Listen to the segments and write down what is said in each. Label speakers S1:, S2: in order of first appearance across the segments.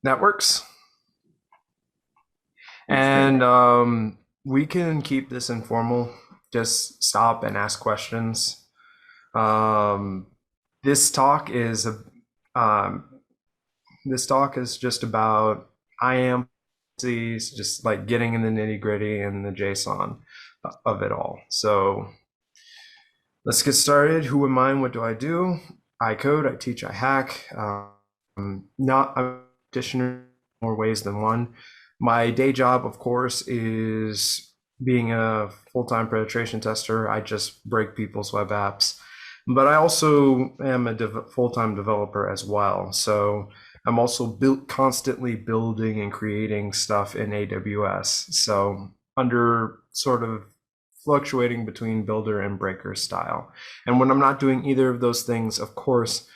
S1: That works.
S2: Looks good.
S1: And we can keep this informal. Just stop and ask questions. Um, this talk is a um, this talk is just about IAM, just like getting in the nitty gritty and the JSON of it all. So let's get started. Who am I? What do I do? I code, I teach, I hack. Not a practitioner in more ways than one. My day job, of course, is being a full-time penetration tester. I just break people's web apps. But I also am a full-time developer as well. So I'm also constantly building and creating stuff in AWS. So under sort of fluctuating between builder and breaker style. And when I'm not doing either of those things, of course,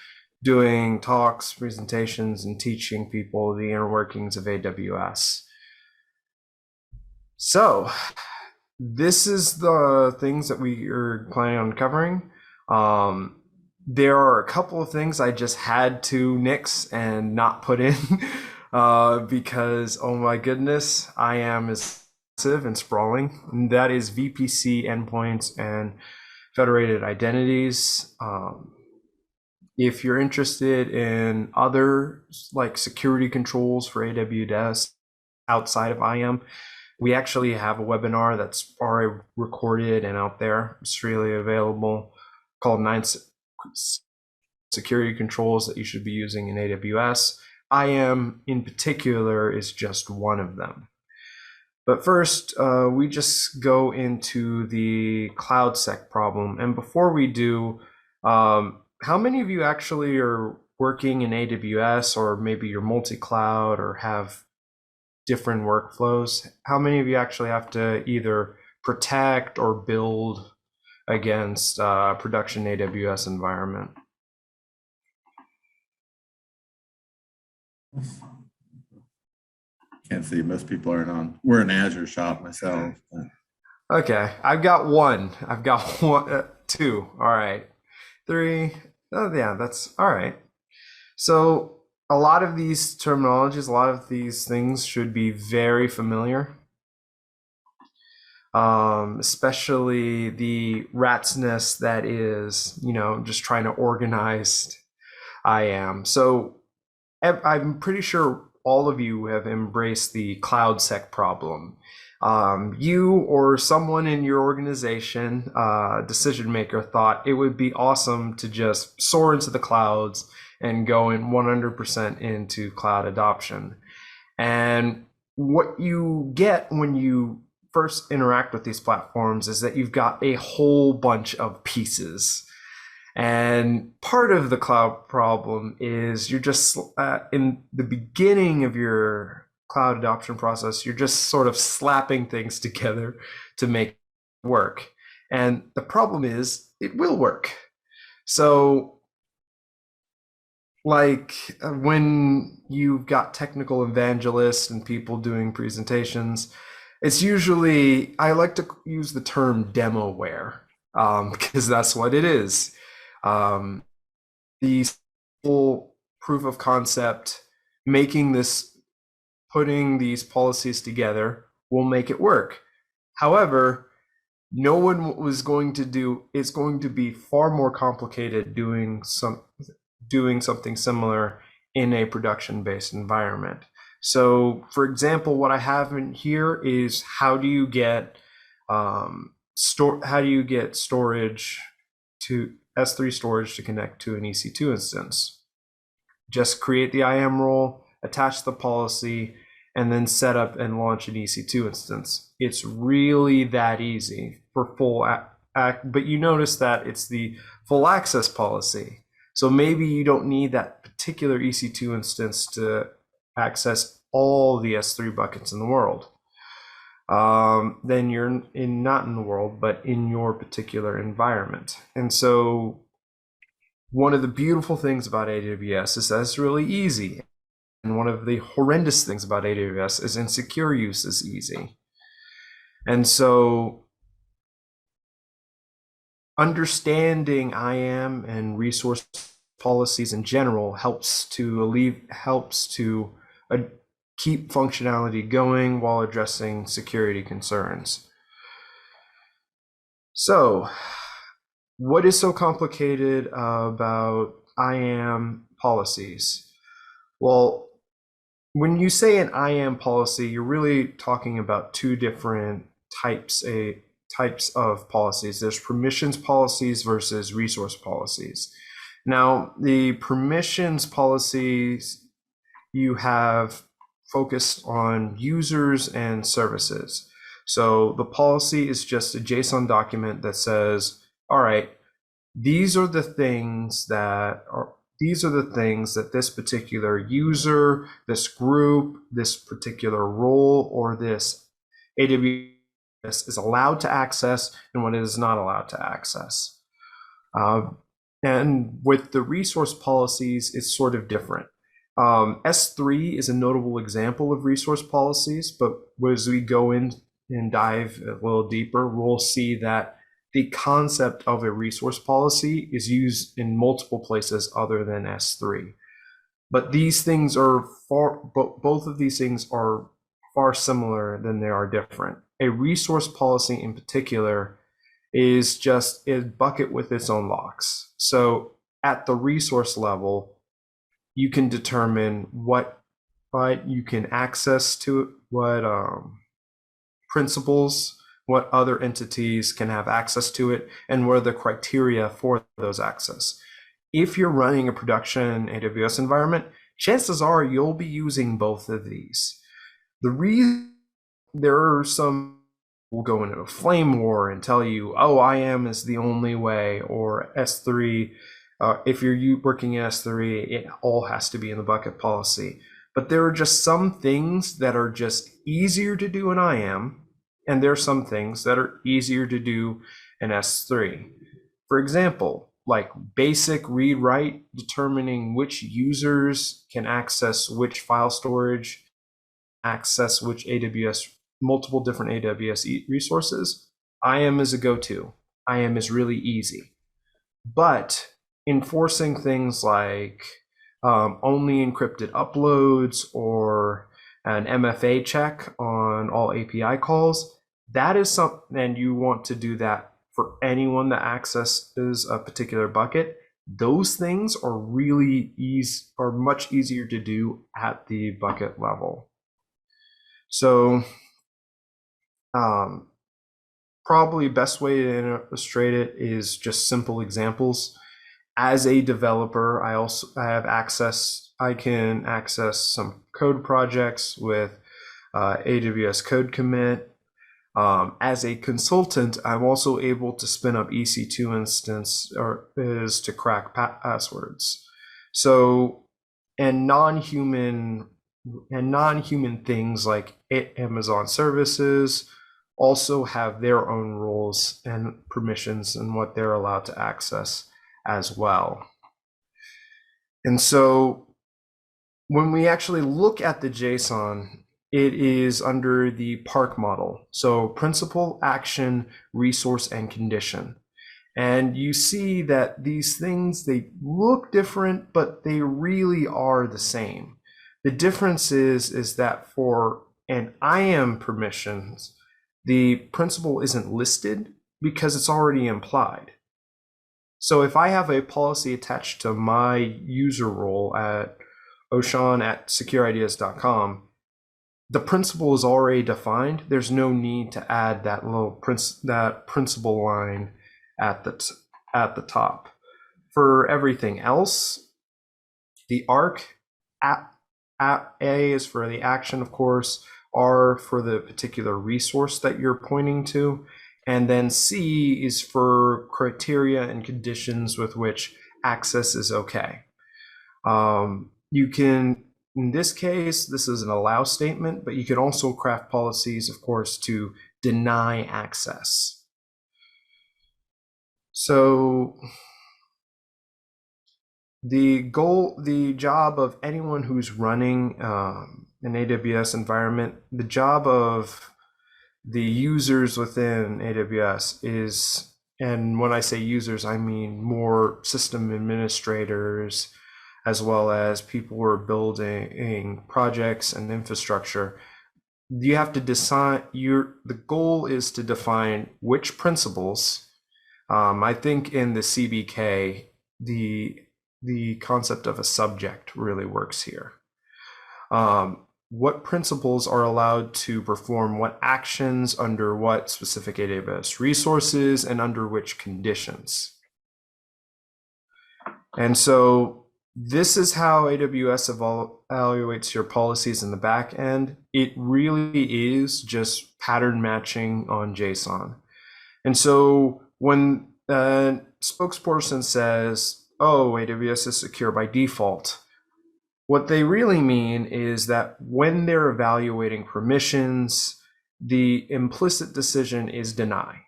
S1: doing talks, presentations, and teaching people the inner workings of AWS. So this is the things that we are planning on covering. Um, there are a couple of things I just had to nix and not put in because, oh my goodness, IAM is massive and sprawling. And that is VPC endpoints and federated identities. If you're interested in other like security controls for AWS outside of IAM, we actually have a webinar that's already recorded and out there. It's freely available called 9 Security Controls that you should be using in AWS. IAM in particular is just one of them. But first, we just go into the CloudSec problem. And before we do, how many of you actually are working in AWS, or maybe you're multi-cloud or have different workflows? How many of you actually have to either protect or build against production AWS environment?
S2: Can't see. Most people aren't on. We're an Azure shop myself.
S1: Okay, I've got one. I've got one, two. All right, three. Oh, yeah, that's all right. So a lot of these terminologies, a lot of these things should be very familiar, especially the rat's nest that is, just trying to organize IAM. So I'm pretty sure all of you have embraced the CloudSec problem. You or someone in your organization, decision maker, thought it would be awesome to just soar into the clouds and go in 100% into cloud adoption. And what you get when you first interact with these platforms is that you've got a whole bunch of pieces. And part of the cloud problem is you're just in the beginning of your cloud adoption process, you're just sort of slapping things together to make it work. And the problem is it will work. So like when you've got technical evangelists and people doing presentations, it's usually, I like to use the term demoware, because that's what it is. Um, the full proof of concept, making this, putting these policies together will make it work. However, no one was going to do, it's going to be far more complicated doing something similar in a production-based environment. So, for example, what I have in here is how do you get storage to S3 storage to connect to an EC2 instance? Just create the IAM role, attach the policy, and then set up and launch an EC2 instance. It's really that easy for but you notice that it's the full access policy. So maybe you don't need that particular EC2 instance to access all the S3 buckets in the world. Then you're not in the world, but in your particular environment. And so one of the beautiful things about AWS is that it's really easy. And one of the horrendous things about AWS is insecure use is easy. And so understanding IAM and resource policies in general helps to keep functionality going while addressing security concerns. So, what is so complicated about IAM policies? Well, when you say an IAM policy, you're really talking about two different types of policies. There's permissions policies versus resource policies. Now, the permissions policies you have focused on users and services. So the policy is just a JSON document that says, all right, these are the things that this particular user, this group, this particular role, or this AWS is allowed to access and what it is not allowed to access. And with the resource policies, it's sort of different. S3 is a notable example of resource policies, but as we go in and dive a little deeper, we'll see that the concept of a resource policy is used in multiple places other than S3. But these things are both of these things are far similar than they are different. A resource policy in particular is just a bucket with its own locks. So at the resource level, you can determine what you can access to, what principals, what other entities can have access to it, and what are the criteria for those access. If you're running a production AWS environment, chances are you'll be using both of these. The reason there are some will go into a flame war and tell you, oh, IAM is the only way, or S3, if you're working in S3, it all has to be in the bucket policy. But there are just some things that are just easier to do in IAM, and there are some things that are easier to do in S3. For example, like basic read-write, determining which users can access which file storage, access which multiple different AWS resources, IAM is a go-to. IAM is really easy. But enforcing things like only encrypted uploads or an MFA check on all API calls, that is something, and you want to do that for anyone that accesses a particular bucket. Those things are much easier to do at the bucket level. So probably best way to illustrate it is just simple examples. As a developer, I can access some code projects with AWS Code Commit. As a consultant, I'm also able to spin up EC2 instances to crack passwords. So, and non-human things like Amazon services also have their own rules and permissions and what they're allowed to access as well. And so when we actually look at the JSON, it is under the PARC model. So principal, action, resource, and condition. And you see that these things, they look different, but they really are the same. The difference is that for an IAM permissions, the principal isn't listed because it's already implied. So if I have a policy attached to my user role at Ochaun at secureideas.com, the principal is already defined. There's no need to add that principal line at the top. For everything else, the arc, A is for the action, of course, R for the particular resource that you're pointing to, and then C is for criteria and conditions with which access is okay. You can, in this case, this is an allow statement, but you can also craft policies, of course, to deny access. So the job of anyone who's running an AWS environment, the job of the users within AWS is, and when I say users, I mean more system administrators, as well as people who are building projects and infrastructure, you have to decide the goal is to define which principles. I think in the CBK, the concept of a subject really works here. What principles are allowed to perform what actions under what specific AWS resources and under which conditions. And so this is how AWS evaluates your policies in the back end. It really is just pattern matching on JSON. And so when a spokesperson says, oh, AWS is secure by default, what they really mean is that when they're evaluating permissions, the implicit decision is deny.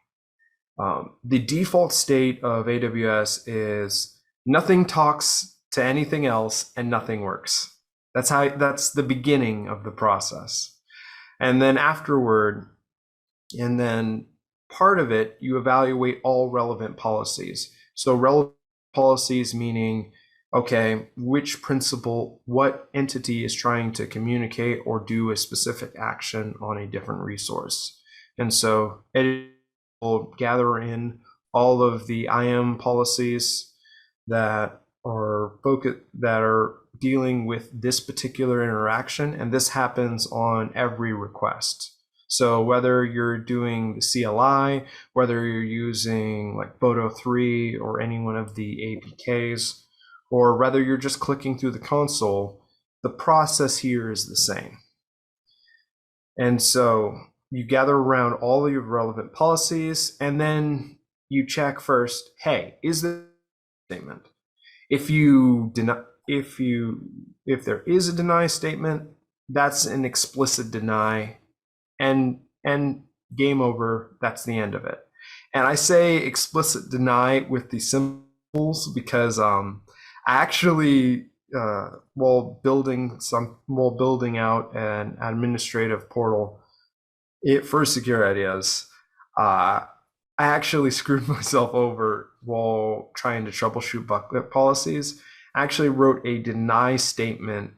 S1: The default state of AWS is nothing talks to anything else and nothing works. That's the beginning of the process. And then afterward, and then part of it, you evaluate all relevant policies. So relevant policies meaning, okay, which principal, what entity is trying to communicate or do a specific action on a different resource. And so it will gather in all of the IAM policies that are dealing with this particular interaction, and this happens on every request. So whether you're doing the CLI, whether you're using like Boto3 or any one of the APKs, or whether you're just clicking through the console, the process here is the same. And so you gather around all of your relevant policies, and then you check first, hey, is this a statement? If there is a deny statement, that's an explicit deny, and game over, that's the end of it. And I say explicit deny with the symbols because I actually while building out an administrative portal for Secure Ideas, I actually screwed myself over while trying to troubleshoot bucket policies. I actually wrote a deny statement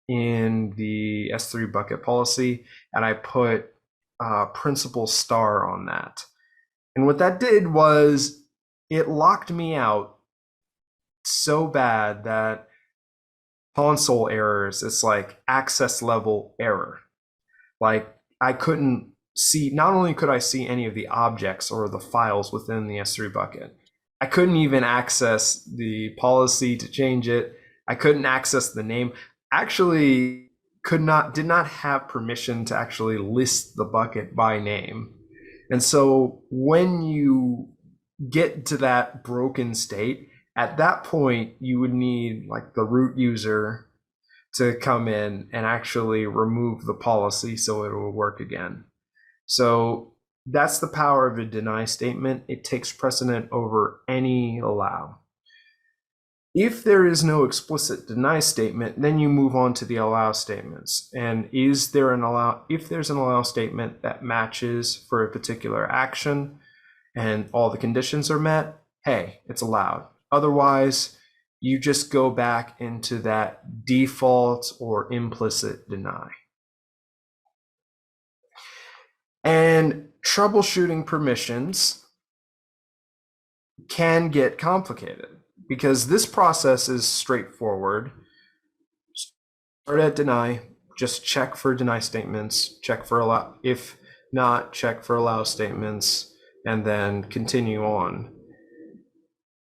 S1: in the S3 bucket policy, and I put principal star on that. And what that did was it locked me out so bad that console errors, it's like access level error. Like I couldn't see, not only could I see any of the objects or the files within the S3 bucket, I couldn't even access the policy to change it. I couldn't access the name. Actually, did not have permission to actually list the bucket by name. And so when you get to that broken state, at that point, you would need like the root user to come in and actually remove the policy so it will work again. So that's the power of a deny statement. It takes precedent over any allow. If there is no explicit deny statement, then you move on to the allow statements. And if there's an allow statement that matches for a particular action and all the conditions are met, hey, it's allowed. Otherwise, you just go back into that default or implicit deny. And troubleshooting permissions can get complicated because this process is straightforward. Start at deny, just check for deny statements, check for allow. If not, check for allow statements, and then continue on.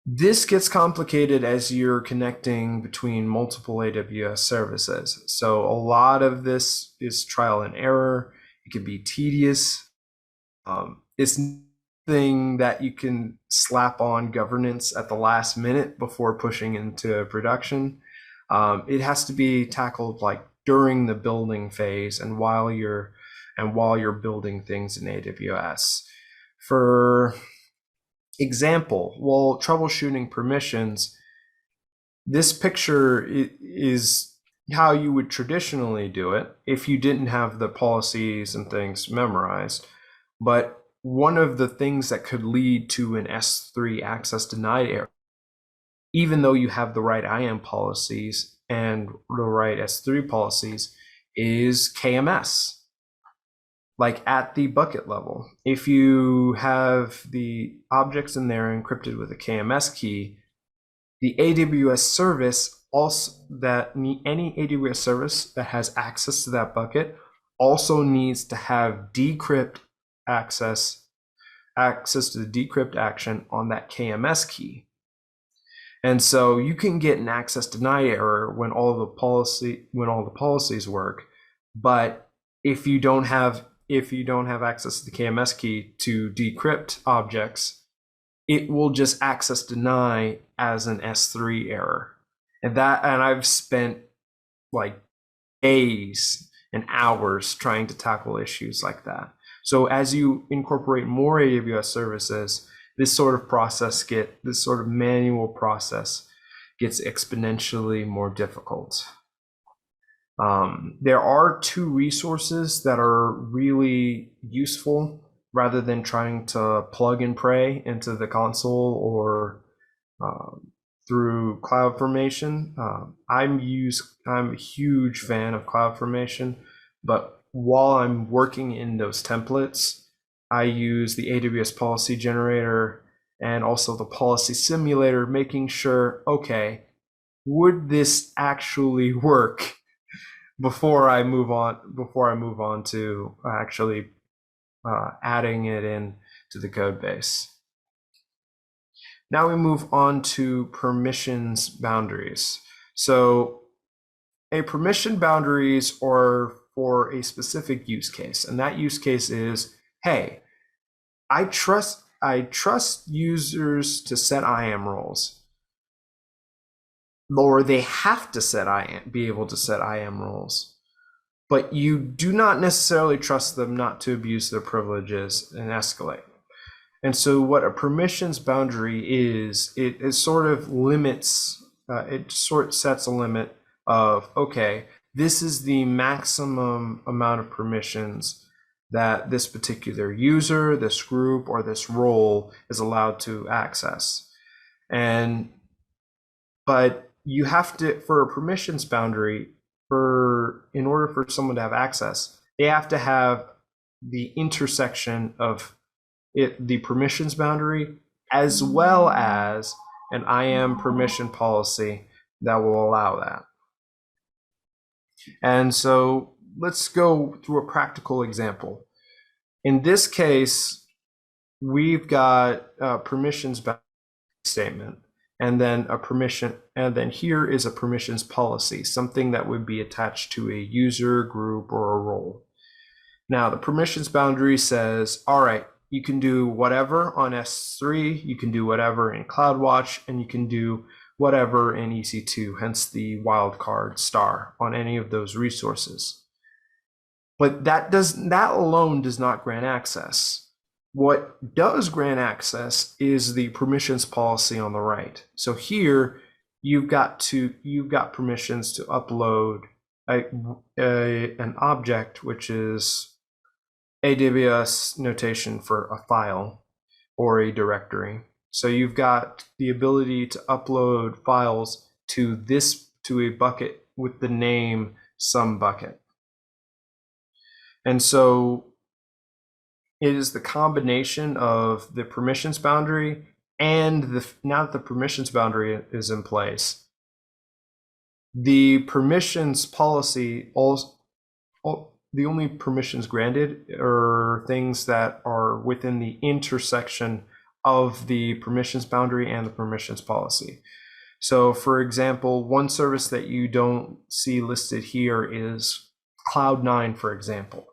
S1: This gets complicated as you're connecting between multiple AWS services. So a lot of this is trial and error. It can be tedious. It's nothing that you can slap on governance at the last minute before pushing into production. It has to be tackled like during the building phase and while you're building things in AWS. For example, while troubleshooting permissions, this picture is how you would traditionally do it if you didn't have the policies and things memorized. But one of the things that could lead to an S3 access denied error even though you have the right IAM policies and the right S3 policies, is KMS, like at the bucket level. If you have the objects in there encrypted with a KMS key, the AWS service also that any AWS service that has access to that bucket also needs to have decrypt access to the decrypt action on that KMS key. And so you can get an access denied error when all the policies work, but if you don't have access to the KMS key to decrypt objects, it will just access deny as an S3 error. And I've spent like days and hours trying to tackle issues like that. So as you incorporate more AWS services, this sort of manual process gets exponentially more difficult. There are two resources that are really useful rather than trying to plug and pray into the console or through CloudFormation. I'm a huge fan of CloudFormation, but while I'm working in those templates, I use the AWS Policy Generator and also the Policy Simulator, making sure, okay, would this actually work before I move on to actually adding it in to the code base. Now we move on to permissions boundaries. So a permission boundaries are for a specific use case, and that use case is, hey, I trust users to set IAM roles, or they have to be able to set IAM roles, but you do not necessarily trust them not to abuse their privileges and escalate. And so what a permissions boundary is, it sort of limits, it sort of sets a limit of, okay, this is the maximum amount of permissions that this particular user, this group, or this role is allowed to access. But you have to, for a permissions boundary, in order for someone to have access, they have to have the intersection of the permissions boundary as well as an IAM permission policy that will allow that. And so let's go through a practical example. In this case, we've got a permissions boundary statement, and then here is a permissions policy, something that would be attached to a user, group, or a role. Now the permissions boundary says, all right, you can do whatever on S3, you can do whatever in CloudWatch, and you can do whatever in EC2, hence the wildcard star on any of those resources. But that alone does not grant access. What does grant access is the permissions policy on the right. So here you've got permissions to upload an object, which is AWS notation for a file or a directory. So you've got the ability to upload files to a bucket with the name some bucket. And so it is the combination of the permissions boundary and now that the permissions boundary is in place, the permissions policy the only permissions granted are things that are within the intersection of the permissions boundary and the permissions policy. So for example, one service that you don't see listed here is Cloud9, for example.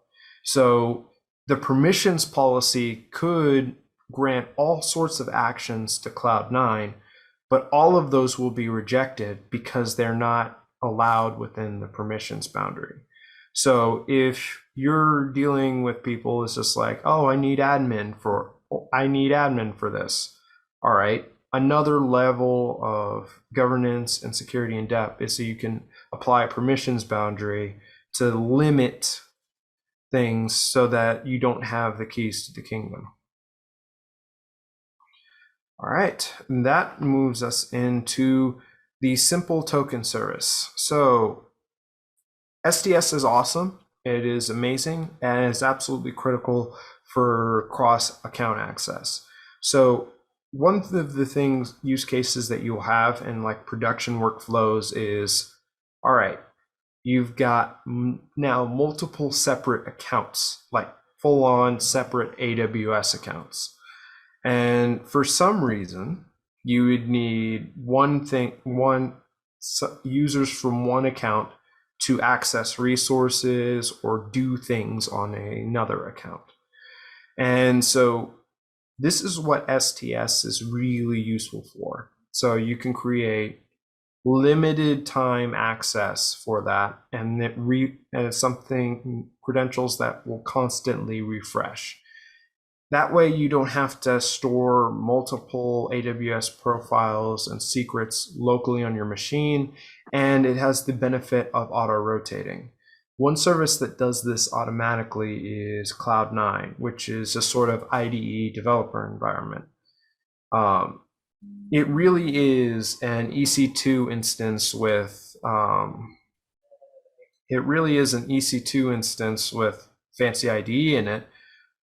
S1: So the permissions policy could grant all sorts of actions to Cloud9, but all of those will be rejected because they're not allowed within the permissions boundary. So if you're dealing with people, it's just like, oh, I need admin for this. All right. Another level of governance and security in depth is so you can apply a permissions boundary to limit things so that you don't have the keys to the kingdom. All right, and that moves us into the simple token service. So STS is awesome. It is amazing and it's absolutely critical for cross account access. So one of the things, use cases that you'll have in like production workflows is, all right, you've got now multiple separate accounts, like full on separate AWS accounts. And for some reason, you would need one users from one account to access resources or do things on another account. And so this is what STS is really useful for. So you can create limited time access for that, and it's something, credentials that will constantly refresh. That way you don't have to store multiple AWS profiles and secrets locally on your machine, and it has the benefit of auto-rotating. One service that does this automatically is Cloud9, which is a sort of IDE developer environment. It really is an EC2 instance with fancy IDE in it,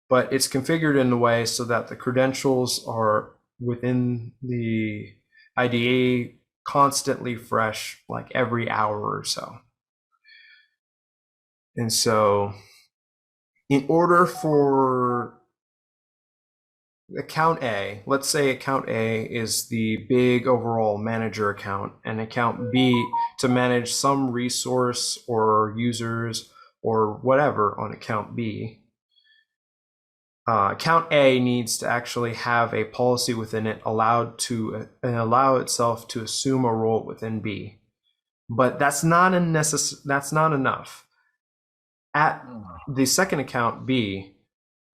S1: but it's configured in a way so that the credentials are within the IDE constantly fresh, like every hour or so. And so in order for account A, let's say account A is the big overall manager account, and account B to manage some resource or users or whatever on account B. Account A needs to actually have a policy within it allow itself to assume a role within B, but that's not enough. At the second account B,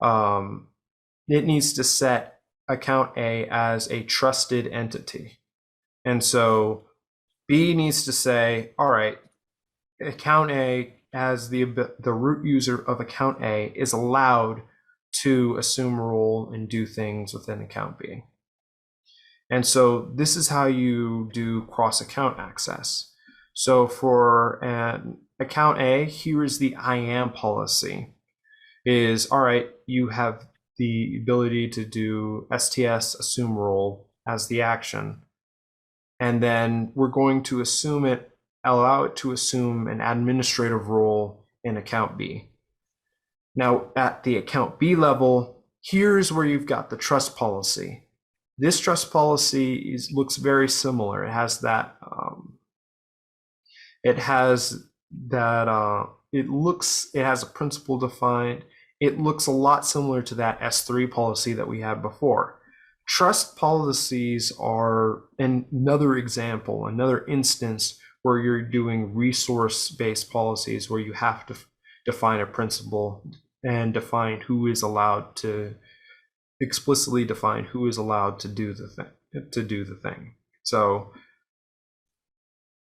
S1: it needs to set account A as a trusted entity, and so B needs to say, all right, account A as the root user of account A is allowed to assume a role and do things within account B. And so this is how you do cross-account access. So for an account A, here is the IAM policy. Is, all right, you have the ability to do STS assume role as the action. And then we're going to allow it to assume an administrative role in account B. Now, at the account B level, here's where you've got the trust policy. This trust policy looks very similar. It has that. It has a principal defined. It looks a lot similar to that S3 policy that we had before. Trust policies are another example, another instance where you're doing resource-based policies where you have to define a principal and define who is allowed to explicitly define who is allowed to do the thing. So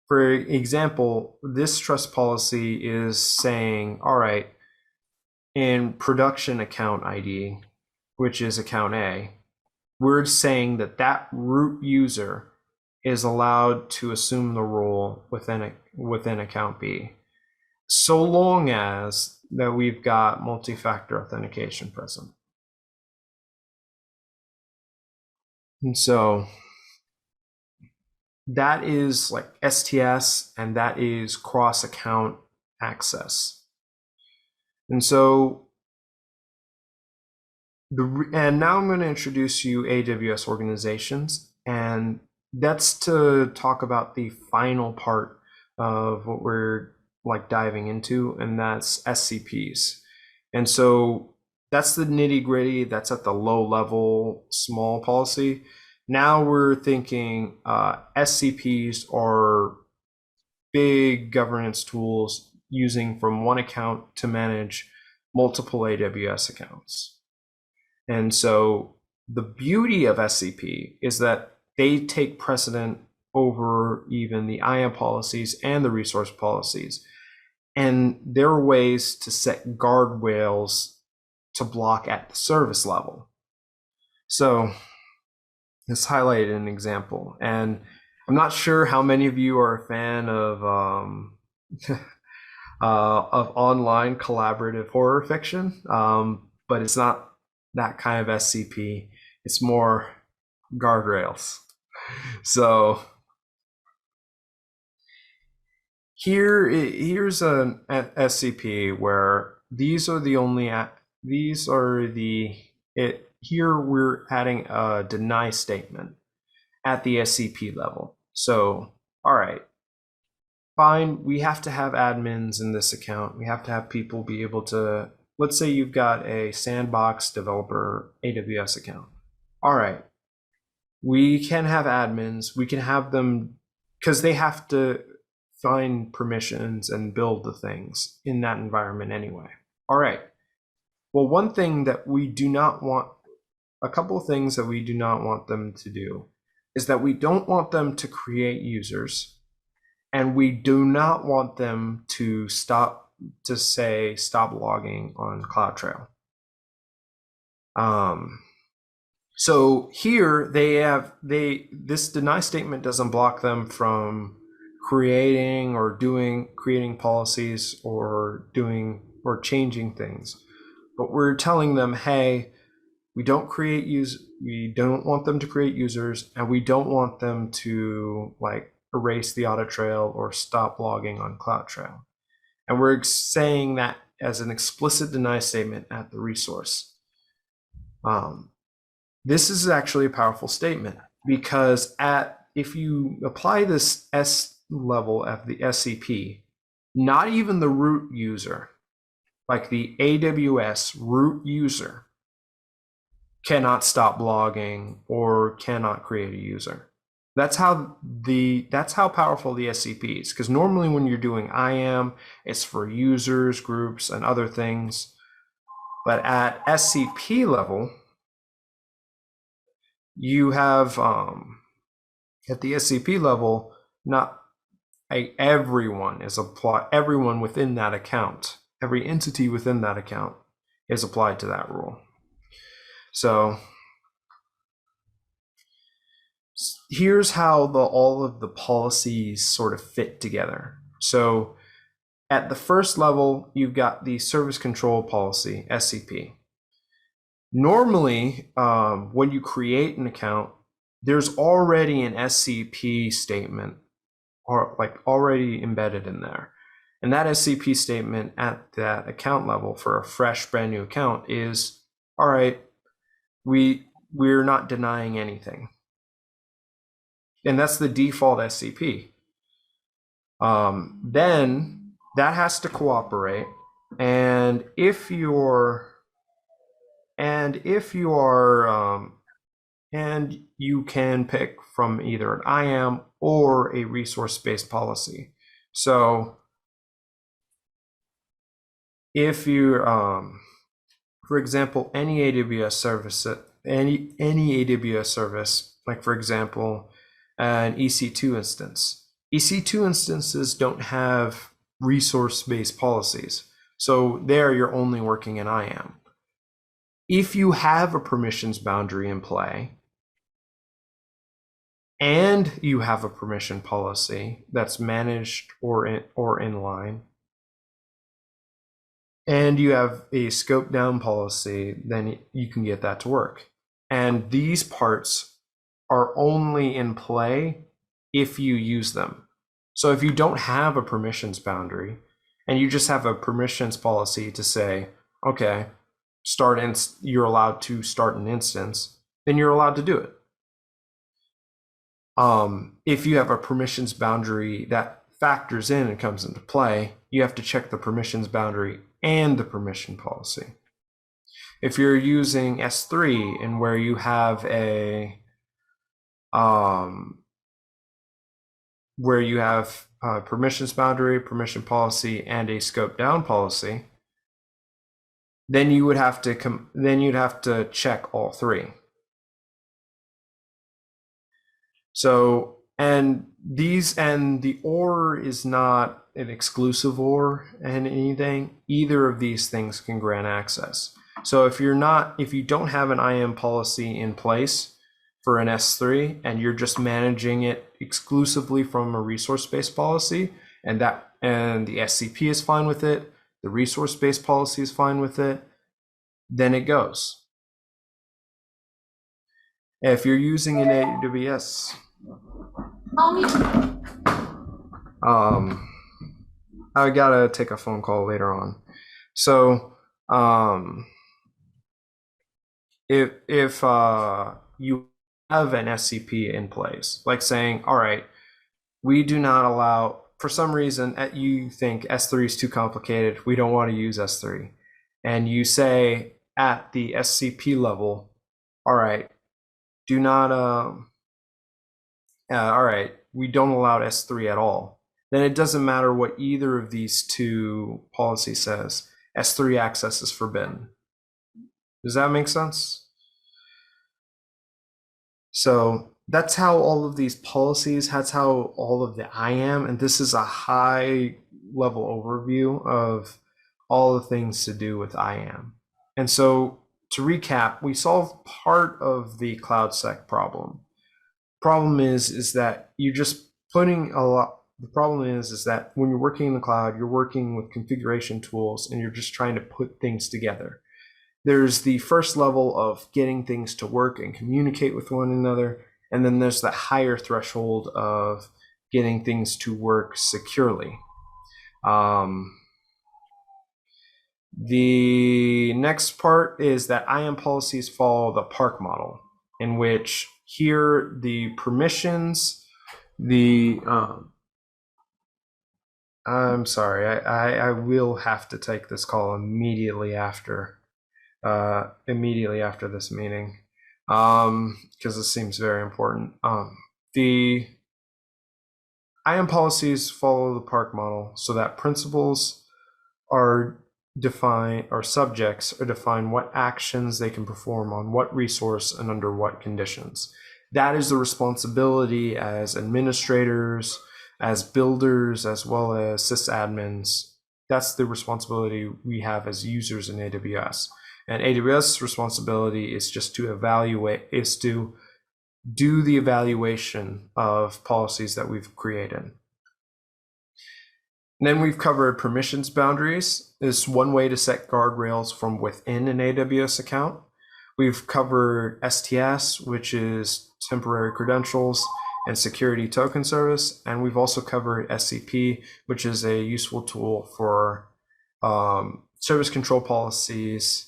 S1: for example, this trust policy is saying, all right, in production account ID, which is account A, we're saying that root user is allowed to assume the role within account B, so long as that we've got multi-factor authentication present. And so that is like STS, and that is cross-account access. And so now I'm going to introduce you AWS Organizations, and that's to talk about the final part of what we're like diving into, and that's SCPs. And so that's the nitty gritty. That's at the low level, small policy. Now we're thinking SCPs are big governance tools using from one account to manage multiple AWS accounts. And so the beauty of SCP is that they take precedent over even the IAM policies and the resource policies. And there are ways to set guardrails to block at the service level. So Let's highlight an example. And I'm not sure how many of you are a fan of online collaborative horror fiction, but it's not that kind of SCP. It's more guardrails. So here's an SCP where here we're adding a deny statement at the SCP level. So, all right, fine, we have to have admins in this account. We have to have people be able to, let's say you've got a sandbox developer AWS account. All right, we can have admins. We can have them, because they have to find permissions and build the things in that environment anyway. All right. Well, one thing that we do not want, a couple of things that we do not want them to do is that we don't want them to create users, and we do not want them to stop logging on CloudTrail. So here this deny statement doesn't block them from creating policies or changing things, but we're telling them, hey, we don't want them to create users, and we don't want them to erase the audit trail or stop logging on CloudTrail. And we're saying that as an explicit deny statement at the resource. This is actually a powerful statement, because if you apply this S level of the SCP, not even the root user, like the AWS root user, cannot stop blogging or cannot create a user. That's how powerful the SCP is, because normally when you're doing IAM, it's for users, groups, and other things. But at SCP level, you have at the SCP level, not everyone within that account, every entity within that account is applied to that rule. So here's how all of the policies sort of fit together. So at the first level, you've got the service control policy, SCP. Normally, when you create an account, there's already an SCP statement already embedded in there. And that SCP statement at that account level for a fresh brand new account is, all right, we're not denying anything. And that's the default SCP. Then that has to cooperate. And if you can pick from either an IAM or a resource-based policy. So if you, for example, any AWS service, like for example, an EC2 instance. EC2 instances don't have resource-based policies. So there you're only working in IAM. If you have a permissions boundary in play, and you have a permission policy that's managed or inline, and you have a scope down policy, then you can get that to work. And these parts are only in play if you use them. So if you don't have a permissions boundary and you just have a permissions policy to say, okay, you're allowed to start an instance, then you're allowed to do it. If you have a permissions boundary that factors in and comes into play, you have to check the permissions boundary and the permission policy. If you're using S3 and where you have permissions boundary, permission policy, and a scope down policy, then you'd have to check all three. So, and the OR is not an exclusive OR and anything. Either of these things can grant access. So if you don't have an IAM policy in place for an S3 and you're just managing it exclusively from a resource-based policy, and the SCP is fine with it, the resource-based policy is fine with it, then it goes. If you're using an AWS, I gotta take a phone call later on. So if you have an SCP in place, like saying, all right, we do not allow, for some reason, you think S3 is too complicated, we don't want to use S3, and you say at the SCP level, all right, do not, all right, we don't allow S3 at all, then it doesn't matter what either of these two policies says. S3 access is forbidden. Does that make sense? So that's how all of these policies, that's how all of the IAM, and this is a high level overview of all the things to do with IAM. And so to recap, we solved part of the CloudSec problem. Problem is that you're just putting a lot, the problem is that when you're working in the cloud, you're working with configuration tools and you're just trying to put things together. There's the first level of getting things to work and communicate with one another. And then there's the higher threshold of getting things to work securely. The next part is that IAM policies follow the PARC model, in which here the permissions, I'm sorry, I will have to take this call immediately after this meeting, because this seems very important. The IAM policies follow the PARC model so that principals are defined, or subjects are defined what actions they can perform on what resource and under what conditions. That is the responsibility as administrators, as builders, as well as sysadmins. That's the responsibility we have as users in AWS. And AWS responsibility is just to do the evaluation of policies that we've created. And then we've covered permissions boundaries. Is one way to set guardrails from within an AWS account. We've covered STS, which is temporary credentials, and security token service. And we've also covered SCP, which is a useful tool for service control policies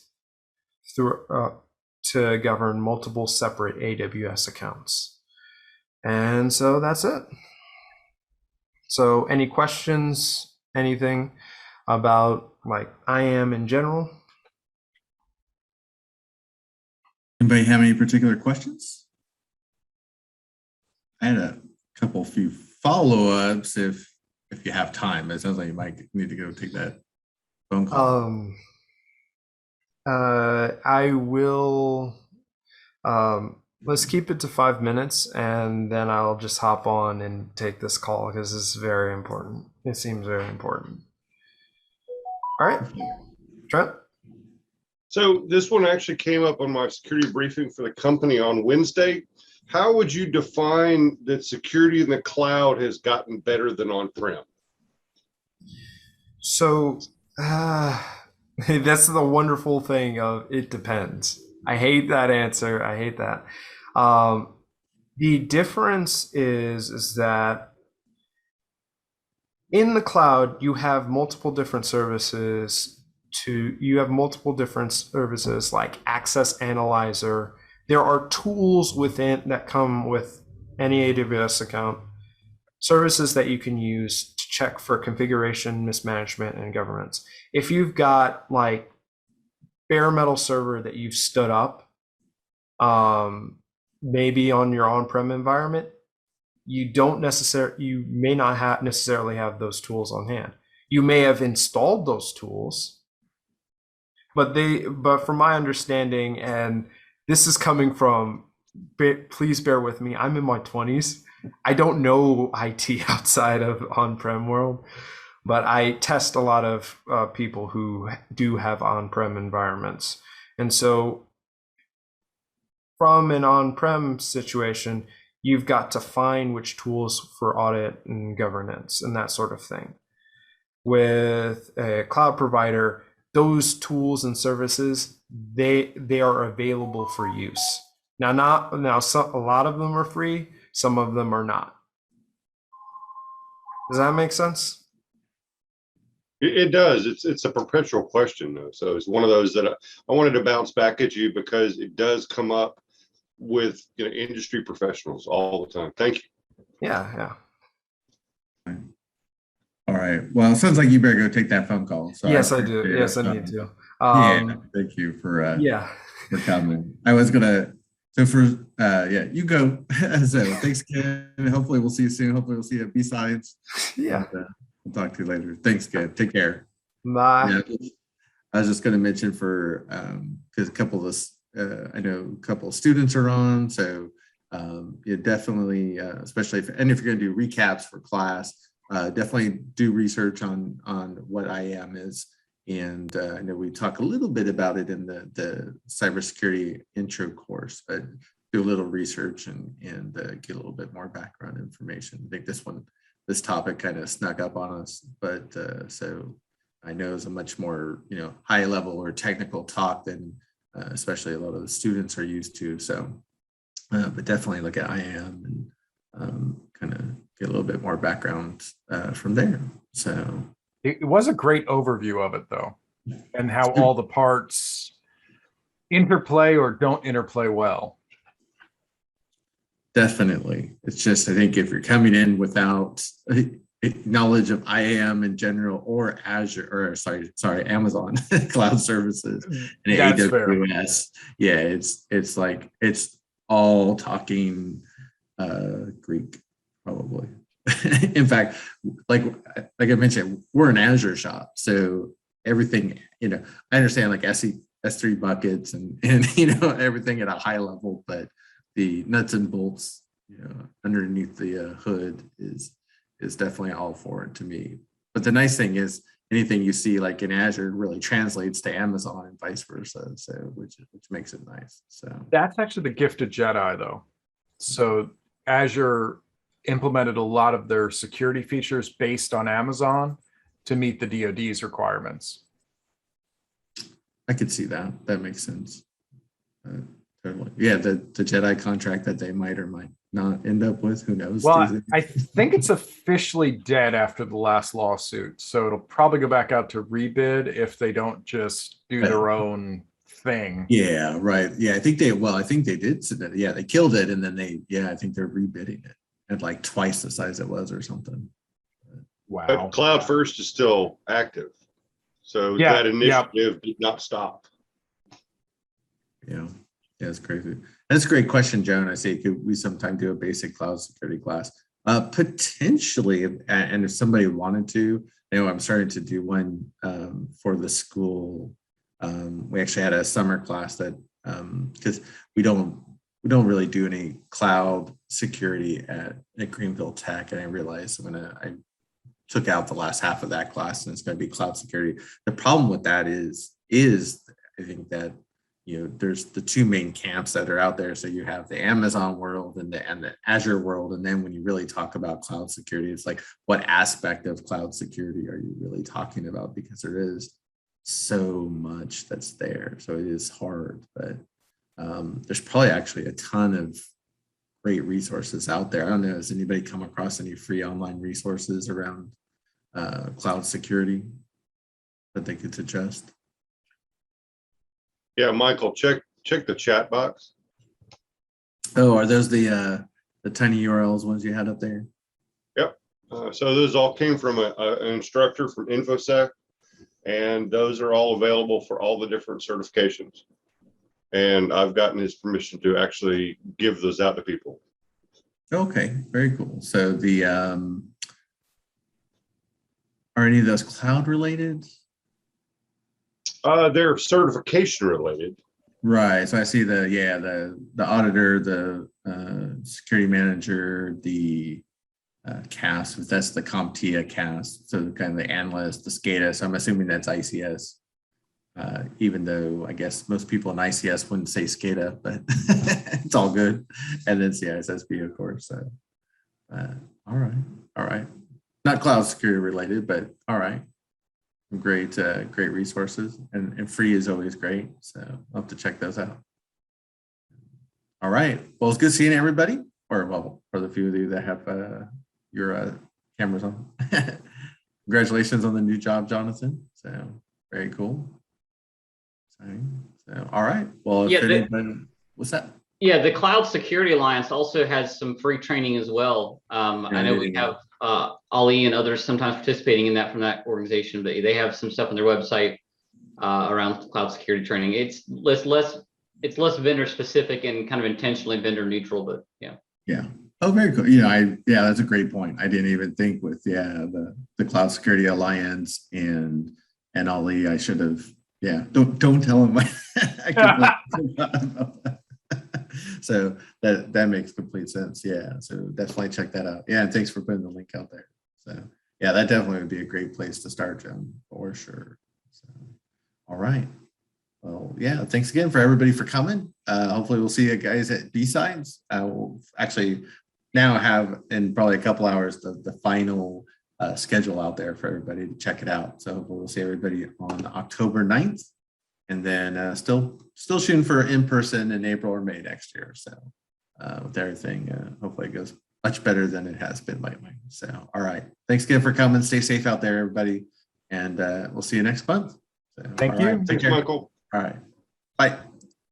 S1: to govern multiple separate AWS accounts. And so that's it. So any questions, anything about like IAM in general?
S2: Anybody have any particular questions? I had a few follow-ups if you have time. It sounds like you might need to go take that phone call.
S1: I will, let's keep it to 5 minutes and then I'll just hop on and take this call because it's very important. It seems very important. All right, Trent?
S3: So this one actually came up on my security briefing for the company on Wednesday. How would you define that security in the cloud has gotten better than on-prem?
S1: So, that's the wonderful thing of it depends. I hate that answer. I hate that. The difference is that in the cloud, you have multiple different services like Access Analyzer. There are tools within that come with any AWS account, services that you can use to check for configuration, mismanagement, and governance. If you've got like bare metal server that you've stood up, maybe on your on-prem environment, you may not necessarily have those tools on hand. You may have installed those tools, but from my understanding, and this is coming from, please bear with me, I'm in my 20s. I don't know IT outside of on-prem world, but I test a lot of people who do have on-prem environments. And so from an on-prem situation, you've got to find which tools for audit and governance and that sort of thing. With a cloud provider, those tools and services, they are available for use. Now, a lot of them are free, some of them are not. Does that make sense?
S3: It does. It's a perpetual question though. So it's one of those that I wanted to bounce back at you because it does come up with industry professionals all the time. Thank you.
S1: Yeah.
S2: All right. Well, it sounds like you better go take that phone call. So
S1: Yes, I do. Yes, I need to.
S2: Yeah. Thank you for coming. I was gonna. So you go. So thanks, Ken. Hopefully we'll see you soon. Hopefully we'll see you at B-Sides.
S1: Yeah.
S2: And, we'll talk to you later. Thanks, Ken. Take care.
S1: Bye.
S2: Yeah, I was just going to mention for because a couple of us, I know a couple of students are on, so you definitely, especially if you're going to do recaps for class, definitely do research on what IAM is. And I know we talk a little bit about it in the cybersecurity intro course, but do a little research and get a little bit more background information. I think this topic kind of snuck up on us, but so I know it's a much more high level or technical talk than especially a lot of the students are used to. So, but definitely look at IAM and kind of get a little bit more background from there. So
S4: it was a great overview of it though, and how all the parts interplay or don't interplay well.
S2: Definitely. It's just, I think if you're coming in without knowledge of IAM in general or Azure, or sorry, Amazon cloud services and
S4: That's
S2: AWS, yeah, it's like, it's all talking Greek probably. In fact, like I mentioned, we're an Azure shop. So everything, I understand like S3 buckets and everything at a high level, but the nuts and bolts, underneath the hood is definitely all foreign to me. But the nice thing is anything you see like in Azure really translates to Amazon and vice versa. So which makes it nice. So
S4: that's actually the gift of Jedi though. So Azure implemented a lot of their security features based on Amazon to meet the DoD's requirements.
S2: I could see that. That makes sense. Totally. Yeah, the Jedi contract that they might or might not end up with, who knows?
S4: Well, I think it's officially dead after the last lawsuit. So it'll probably go back out to rebid if they don't just do their own thing.
S2: Yeah, right. Yeah, I think they did submit it. Yeah, they killed it and then I think they're rebidding it at like twice the size it was or something.
S4: Wow.
S3: But Cloud First is still active. So that initiative did not stop.
S2: Yeah. Yeah, it's crazy. That's a great question, Joan. I say, could we sometime do a basic cloud security class? Potentially, and if somebody wanted to, I'm starting to do one for the school. We actually had a summer class that because we don't really do any cloud security at Greenville Tech, and I realized I took out the last half of that class, and it's going to be cloud security. The problem with that is I think that there's the two main camps that are out there. So you have the Amazon world and the Azure world. And then when you really talk about cloud security, it's like, what aspect of cloud security are you really talking about? Because there is so much that's there. So it is hard, but there's probably actually a ton of great resources out there. I don't know, has anybody come across any free online resources around cloud security that they could suggest?
S3: Yeah, Michael, check the chat box.
S2: Oh, are those the tiny URLs ones you had up there?
S3: Yep. So those all came from an instructor from InfoSec, and those are all available for all the different certifications. And I've gotten his permission to actually give those out to people.
S2: Okay, very cool. So the are any of those cloud related?
S3: They're certification related.
S2: Right. So I see the auditor, the security manager, the CAS, that's the CompTIA CAS. So kind of the analyst, the SCADA. So I'm assuming that's ICS. even though I guess most people in ICS wouldn't say SCADA, but it's all good. And then CISSP, of course. So, all right. Not cloud security related, but all right. Great resources, and free is always great. So I'll have to check those out. All right. Well, it's good seeing everybody, or well, for the few of you that have your cameras on. Congratulations on the new job, Jonathan. So very cool. So all right. Well, if anybody, what's that?
S5: Yeah, the Cloud Security Alliance also has some free training as well. I know we have Ali and others sometimes participating in that from that organization, but they have some stuff on their website around cloud security training. It's less vendor specific and kind of intentionally vendor neutral, but yeah. Yeah.
S2: Oh, very cool. You know, that's a great point. I didn't even think with the Cloud Security Alliance and Ali. I should have. Yeah. Don't tell him. I So that makes complete sense. Yeah. So definitely check that out. Yeah. And thanks for putting the link out there. So yeah, that definitely would be a great place to start, Joan, for sure. So, all right. Well, yeah, thanks again for everybody for coming. Hopefully we'll see you guys at B-Sides. We'll actually now have in probably a couple hours the final schedule out there for everybody to check it out. So we'll see everybody on October 9th. And then still shooting for in-person in April or May next year. So with everything, hopefully it goes much better than it has been lately. So, all right. Thanks again for coming. Stay safe out there, everybody. And we'll see you next month. So,
S4: Thank you.
S2: Right. Take care.
S3: Michael.
S2: All right. Bye.